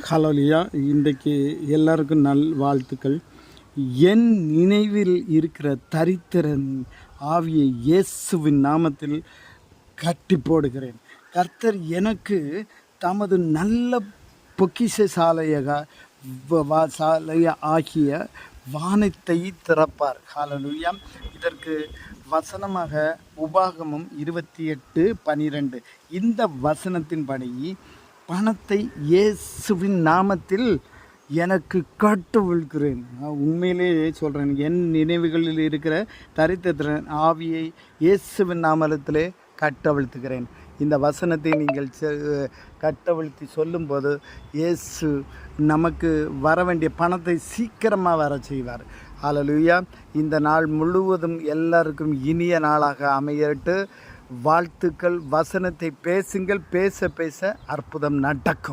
ஹalleluya. இன்றைக்கு எல்லாருக்கும் வாழ்த்துக்கள். என் நினைவில் இருக்கிற தரித்திரன் ஆவியை இயேசுவின் நாமத்தில் கட்டி போடுகிறேன். கர்த்தர் எனக்கு தமது நல்ல பொக்கிஷசாலையாக ஆகிய வானத்தை திறப்பார். ஹalleluya. இதற்கு வசனமாக உபாகமம் 28:12 இந்த வசனத்தின்படி பணத்தை இயேசுவின் நாமத்தில் எனக்கு கட்டவிழ்கிறேன். உண்மையிலே சொல்கிறேன், என் நினைவுகளில் இருக்கிற தரித்திரன் ஆவியை இயேசுவின் நாமத்திலே கட்டவிழ்த்துகிறேன். இந்த வசனத்தை நீங்கள் கட்டவிழ்த்தி சொல்லும்போது இயேசு நமக்கு வர வேண்டிய பணத்தை சீக்கிரமாக வர செய்வார். ஹல்லேலூயா. இந்த நாள் முழுவதும் எல்லாருக்கும் இனிய நாளாக அமையட்டு. வாழ்த்துக்கள். வசனத்தை பேசுங்கள். பேச பேச அற்புதம் நடக்கும்.